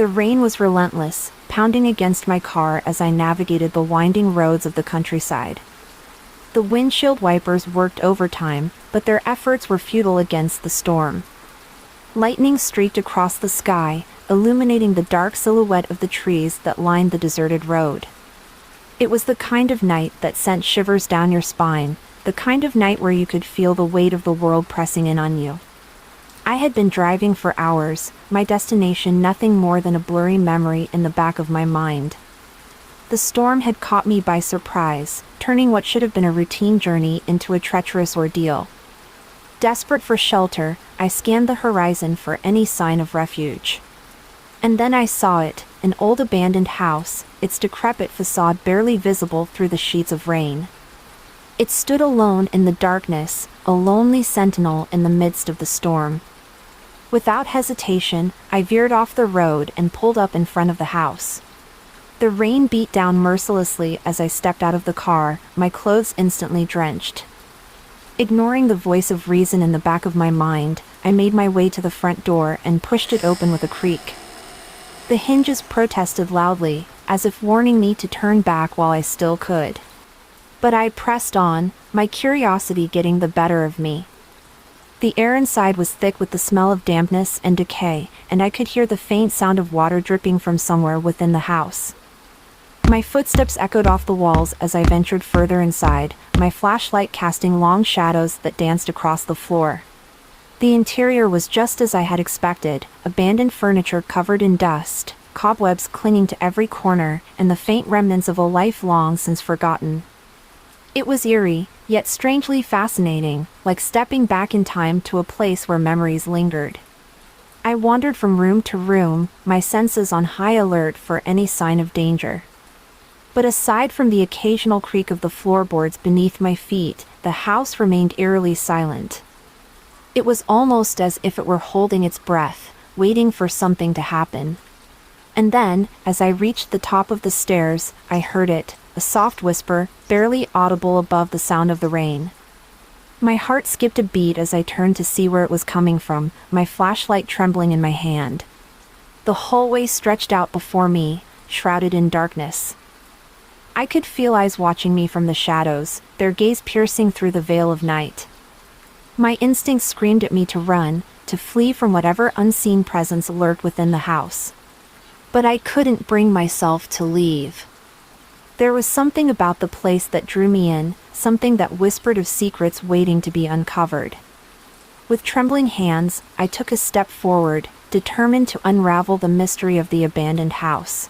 The rain was relentless, pounding against my car as I navigated the winding roads of the countryside. The windshield wipers worked overtime, but their efforts were futile against the storm. Lightning streaked across the sky, illuminating the dark silhouette of the trees that lined the deserted road. It was the kind of night that sent shivers down your spine, the kind of night where you could feel the weight of the world pressing in on you. I had been driving for hours, my destination nothing more than a blurry memory in the back of my mind. The storm had caught me by surprise, turning what should have been a routine journey into a treacherous ordeal. Desperate for shelter, I scanned the horizon for any sign of refuge. And then I saw it, an old abandoned house, its decrepit facade barely visible through the sheets of rain. It stood alone in the darkness, a lonely sentinel in the midst of the storm. Without hesitation, I veered off the road and pulled up in front of the house. The rain beat down mercilessly as I stepped out of the car, my clothes instantly drenched. Ignoring the voice of reason in the back of my mind, I made my way to the front door and pushed it open with a creak. The hinges protested loudly, as if warning me to turn back while I still could. But I pressed on, my curiosity getting the better of me. The air inside was thick with the smell of dampness and decay, and I could hear the faint sound of water dripping from somewhere within the house. My footsteps echoed off the walls as I ventured further inside, my flashlight casting long shadows that danced across the floor. The interior was just as I had expected, abandoned furniture covered in dust, cobwebs clinging to every corner, and the faint remnants of a life long since forgotten. It was eerie, yet strangely fascinating, like stepping back in time to a place where memories lingered. I wandered from room to room, my senses on high alert for any sign of danger. But aside from the occasional creak of the floorboards beneath my feet, the house remained eerily silent. It was almost as if it were holding its breath, waiting for something to happen. And then, as I reached the top of the stairs, I heard it, a soft whisper, barely audible above the sound of the rain. My heart skipped a beat as I turned to see where it was coming from, my flashlight trembling in my hand. The hallway stretched out before me, shrouded in darkness. I could feel eyes watching me from the shadows, their gaze piercing through the veil of night. My instincts screamed at me to run, to flee from whatever unseen presence lurked within the house. But I couldn't bring myself to leave. There was something about the place that drew me in, something that whispered of secrets waiting to be uncovered. With trembling hands, I took a step forward, determined to unravel the mystery of the abandoned house.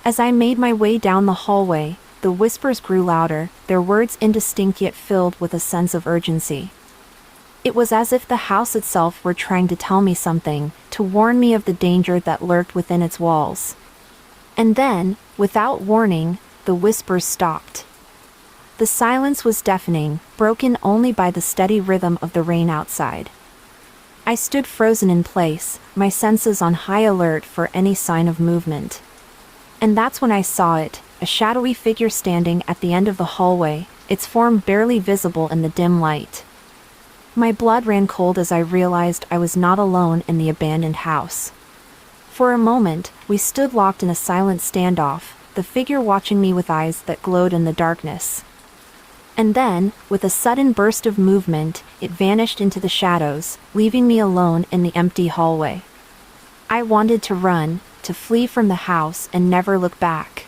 As I made my way down the hallway, the whispers grew louder, their words indistinct yet filled with a sense of urgency. It was as if the house itself were trying to tell me something, to warn me of the danger that lurked within its walls. And then, without warning, the whispers stopped. The silence was deafening, broken only by the steady rhythm of the rain outside. I stood frozen in place, my senses on high alert for any sign of movement. And that's when I saw it, a shadowy figure standing at the end of the hallway, its form barely visible in the dim light. My blood ran cold as I realized I was not alone in the abandoned house. For a moment, we stood locked in a silent standoff, the figure watching me with eyes that glowed in the darkness. And then, with a sudden burst of movement, it vanished into the shadows, leaving me alone in the empty hallway. I wanted to run, to flee from the house and never look back.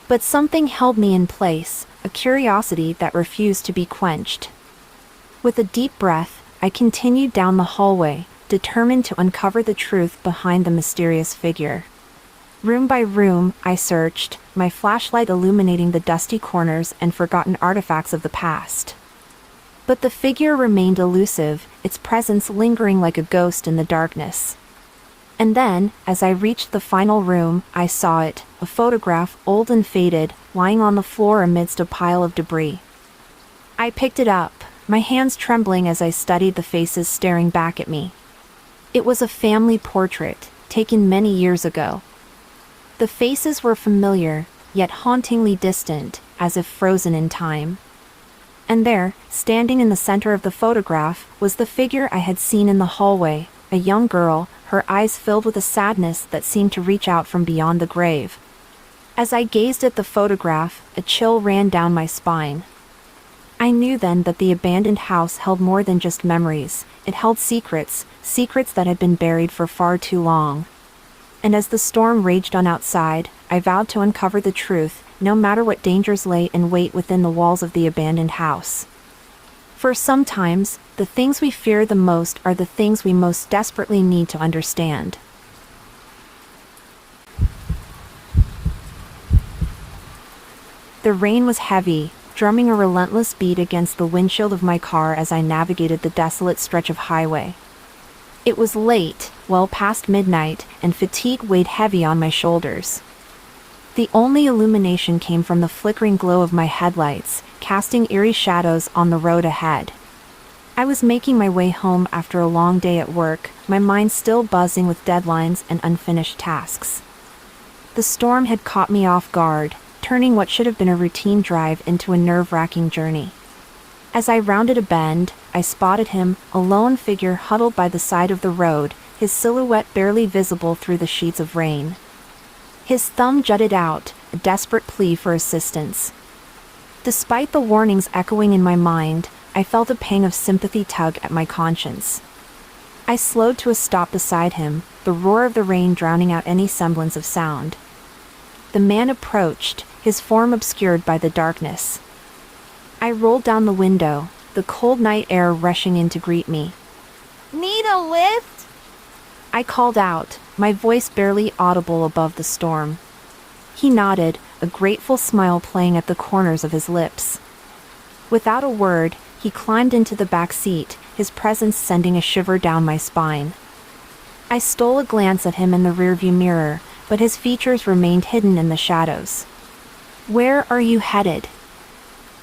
But something held me in place, a curiosity that refused to be quenched. With a deep breath, I continued down the hallway, determined to uncover the truth behind the mysterious figure. Room by room, I searched, my flashlight illuminating the dusty corners and forgotten artifacts of the past. But the figure remained elusive, its presence lingering like a ghost in the darkness. And then, as I reached the final room, I saw it, a photograph, old and faded, lying on the floor amidst a pile of debris. I picked it up, my hands trembling as I studied the faces staring back at me. It was a family portrait, taken many years ago. The faces were familiar, yet hauntingly distant, as if frozen in time. And there, standing in the center of the photograph, was the figure I had seen in the hallway, a young girl, her eyes filled with a sadness that seemed to reach out from beyond the grave. As I gazed at the photograph, a chill ran down my spine. I knew then that the abandoned house held more than just memories. It held secrets, secrets that had been buried for far too long. And as the storm raged on outside, I vowed to uncover the truth, no matter what dangers lay in wait within the walls of the abandoned house. For sometimes, the things we fear the most are the things we most desperately need to understand. The rain was heavy, drumming a relentless beat against the windshield of my car as I navigated the desolate stretch of highway. It was late, well past midnight, and fatigue weighed heavy on my shoulders. The only illumination came from the flickering glow of my headlights, casting eerie shadows on the road ahead. I was making my way home after a long day at work, my mind still buzzing with deadlines and unfinished tasks. The storm had caught me off guard, turning what should have been a routine drive into a nerve-wracking journey. As I rounded a bend, I spotted him, a lone figure huddled by the side of the road, his silhouette barely visible through the sheets of rain. His thumb jutted out, a desperate plea for assistance. Despite the warnings echoing in my mind, I felt a pang of sympathy tug at my conscience. I slowed to a stop beside him, the roar of the rain drowning out any semblance of sound. The man approached, his form obscured by the darkness. I rolled down the window, the cold night air rushing in to greet me. "Need a lift?" I called out, my voice barely audible above the storm. He nodded, a grateful smile playing at the corners of his lips. Without a word, he climbed into the back seat, his presence sending a shiver down my spine. I stole a glance at him in the rearview mirror, but his features remained hidden in the shadows. "Where are you headed?"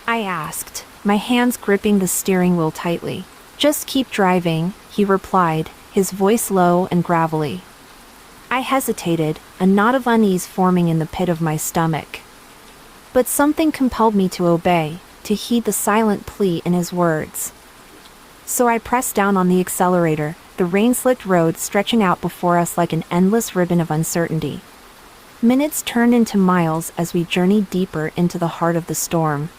I asked, my hands gripping the steering wheel tightly. "Just keep driving," he replied, his voice low and gravelly. I hesitated, a knot of unease forming in the pit of my stomach. But something compelled me to obey, to heed the silent plea in his words. So I pressed down on the accelerator, the rain-slicked road stretching out before us like an endless ribbon of uncertainty. Minutes turned into miles as we journeyed deeper into the heart of the storm.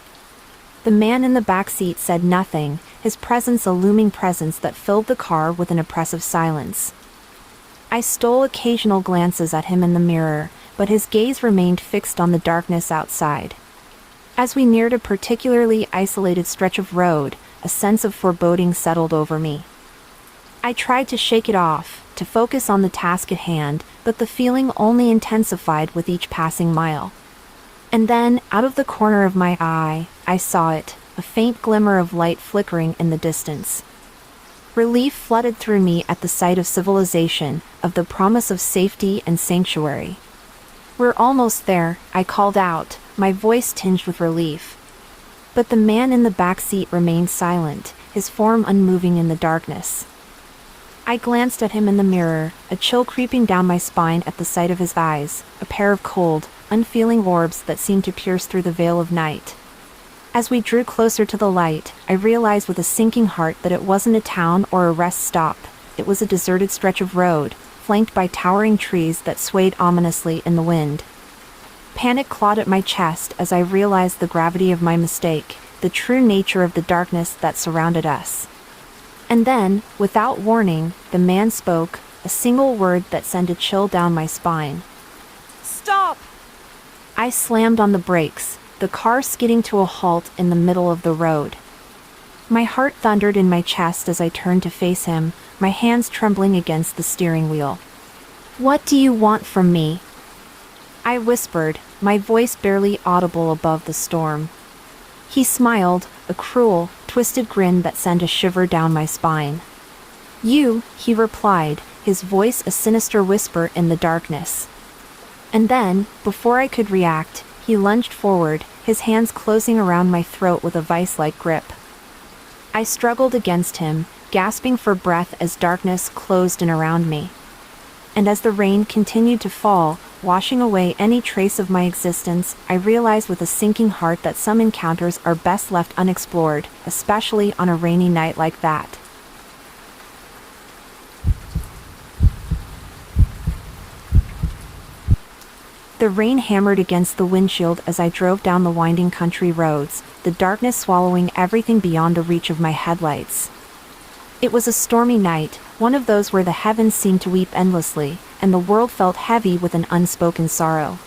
The man in the back seat said nothing, his presence a looming presence that filled the car with an oppressive silence. I stole occasional glances at him in the mirror, but his gaze remained fixed on the darkness outside. As we neared a particularly isolated stretch of road, a sense of foreboding settled over me. I tried to shake it off, to focus on the task at hand, but the feeling only intensified with each passing mile. And then, out of the corner of my eye, I saw it, a faint glimmer of light flickering in the distance. Relief flooded through me at the sight of civilization, of the promise of safety and sanctuary. "We're almost there," I called out, my voice tinged with relief. But the man in the back seat remained silent, his form unmoving in the darkness. I glanced at him in the mirror, a chill creeping down my spine at the sight of his eyes, a pair of cold, unfeeling orbs that seemed to pierce through the veil of night. As we drew closer to the light, I realized with a sinking heart that it wasn't a town or a rest stop, it was a deserted stretch of road, flanked by towering trees that swayed ominously in the wind. Panic clawed at my chest as I realized the gravity of my mistake, the true nature of the darkness that surrounded us. And then, without warning, the man spoke, a single word that sent a chill down my spine. "Stop!" I slammed on the brakes, the car skidding to a halt in the middle of the road. My heart thundered in my chest as I turned to face him, my hands trembling against the steering wheel. "What do you want from me?" I whispered, my voice barely audible above the storm. He smiled, a cruel, twisted grin that sent a shiver down my spine. "You," he replied, his voice a sinister whisper in the darkness. And then, before I could react, he lunged forward, his hands closing around my throat with a vice-like grip. I struggled against him, gasping for breath as darkness closed in around me. And as the rain continued to fall, washing away any trace of my existence, I realized with a sinking heart that some encounters are best left unexplored, especially on a rainy night like that. The rain hammered against the windshield as I drove down the winding country roads, the darkness swallowing everything beyond the reach of my headlights. It was a stormy night, one of those where the heavens seemed to weep endlessly, and the world felt heavy with an unspoken sorrow.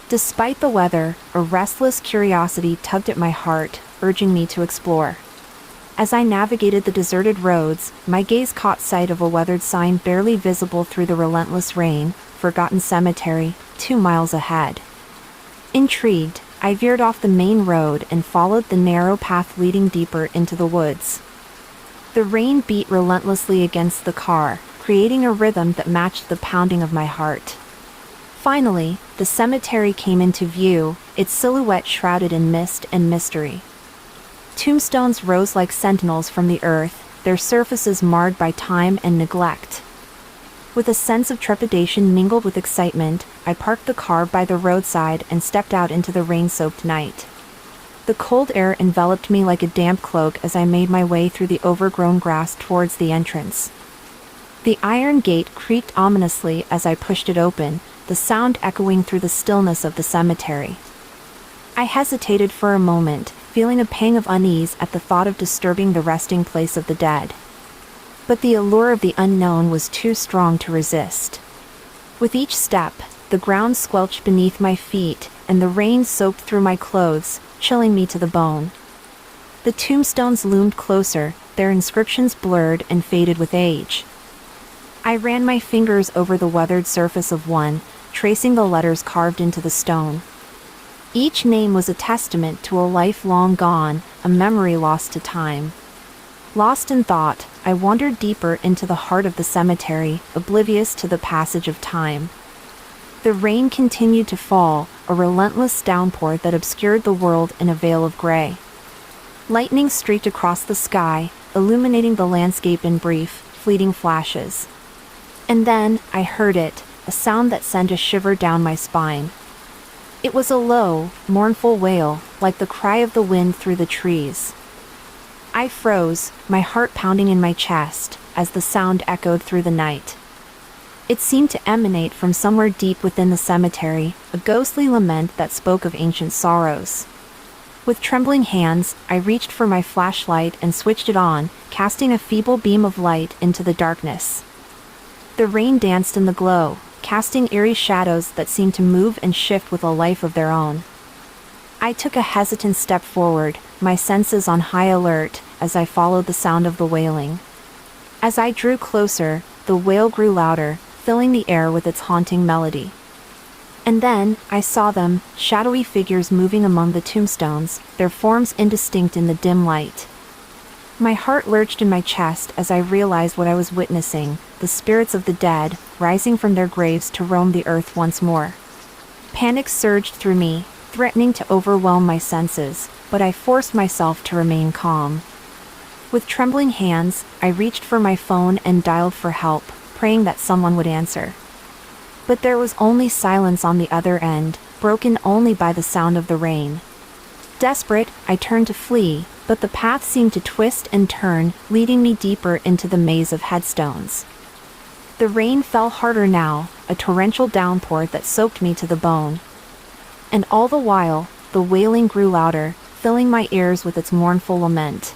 Despite the weather, a restless curiosity tugged at my heart, urging me to explore. As I navigated the deserted roads, my gaze caught sight of a weathered sign barely visible through the relentless rain, "Forgotten Cemetery, 2 miles ahead." Intrigued, I veered off the main road and followed the narrow path leading deeper into the woods. The rain beat relentlessly against the car, creating a rhythm that matched the pounding of my heart. Finally, the cemetery came into view, its silhouette shrouded in mist and mystery. Tombstones rose like sentinels from the earth, their surfaces marred by time and neglect. With a sense of trepidation mingled with excitement, I parked the car by the roadside and stepped out into the rain-soaked night. The cold air enveloped me like a damp cloak as I made my way through the overgrown grass towards the entrance. The iron gate creaked ominously as I pushed it open, the sound echoing through the stillness of the cemetery. I hesitated for a moment, feeling a pang of unease at the thought of disturbing the resting place of the dead. But the allure of the unknown was too strong to resist. With each step, the ground squelched beneath my feet, and the rain soaked through my clothes, chilling me to the bone. The tombstones loomed closer, their inscriptions blurred and faded with age. I ran my fingers over the weathered surface of one, tracing the letters carved into the stone. Each name was a testament to a life long gone, a memory lost to time. Lost in thought, I wandered deeper into the heart of the cemetery, oblivious to the passage of time. The rain continued to fall, a relentless downpour that obscured the world in a veil of gray. Lightning streaked across the sky, illuminating the landscape in brief, fleeting flashes. And then, I heard it, a sound that sent a shiver down my spine. It was a low, mournful wail, like the cry of the wind through the trees. I froze, my heart pounding in my chest, as the sound echoed through the night. It seemed to emanate from somewhere deep within the cemetery, a ghostly lament that spoke of ancient sorrows. With trembling hands, I reached for my flashlight and switched it on, casting a feeble beam of light into the darkness. The rain danced in the glow, casting eerie shadows that seemed to move and shift with a life of their own. I took a hesitant step forward, my senses on high alert, as I followed the sound of the wailing. As I drew closer, the wail grew louder, filling the air with its haunting melody. And then, I saw them, shadowy figures moving among the tombstones, their forms indistinct in the dim light. My heart lurched in my chest as I realized what I was witnessing, the spirits of the dead, rising from their graves to roam the earth once more. Panic surged through me, threatening to overwhelm my senses, but I forced myself to remain calm. With trembling hands, I reached for my phone and dialed for help, praying that someone would answer. But there was only silence on the other end, broken only by the sound of the rain. Desperate, I turned to flee, but the path seemed to twist and turn, leading me deeper into the maze of headstones. The rain fell harder now, a torrential downpour that soaked me to the bone. And all the while, the wailing grew louder, filling my ears with its mournful lament.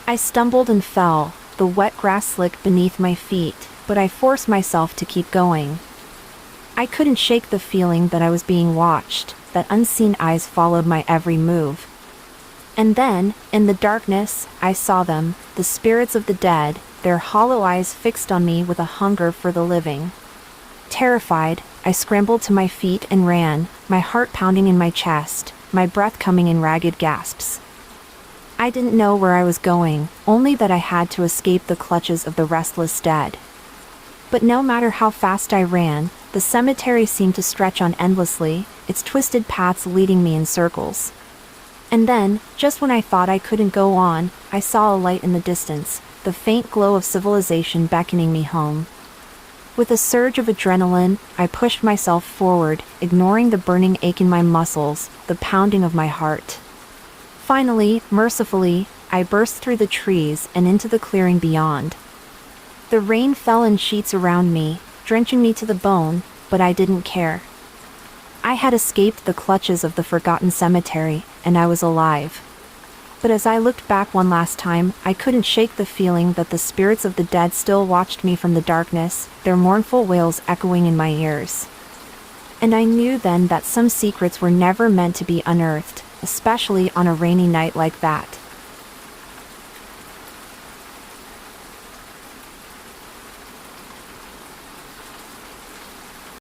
I stumbled and fell, the wet grass slick beneath my feet, but I forced myself to keep going. I couldn't shake the feeling that I was being watched, that unseen eyes followed my every move. And then, in the darkness, I saw them, the spirits of the dead, their hollow eyes fixed on me with a hunger for the living. Terrified, I scrambled to my feet and ran, my heart pounding in my chest, my breath coming in ragged gasps. I didn't know where I was going, only that I had to escape the clutches of the restless dead. But no matter how fast I ran, the cemetery seemed to stretch on endlessly, its twisted paths leading me in circles. And then, just when I thought I couldn't go on, I saw a light in the distance, the faint glow of civilization beckoning me home. With a surge of adrenaline, I pushed myself forward, ignoring the burning ache in my muscles, the pounding of my heart. Finally, mercifully, I burst through the trees and into the clearing beyond. The rain fell in sheets around me, drenching me to the bone, but I didn't care. I had escaped the clutches of the forgotten cemetery, and I was alive. But as I looked back one last time, I couldn't shake the feeling that the spirits of the dead still watched me from the darkness, their mournful wails echoing in my ears. And I knew then that some secrets were never meant to be unearthed, especially on a rainy night like that.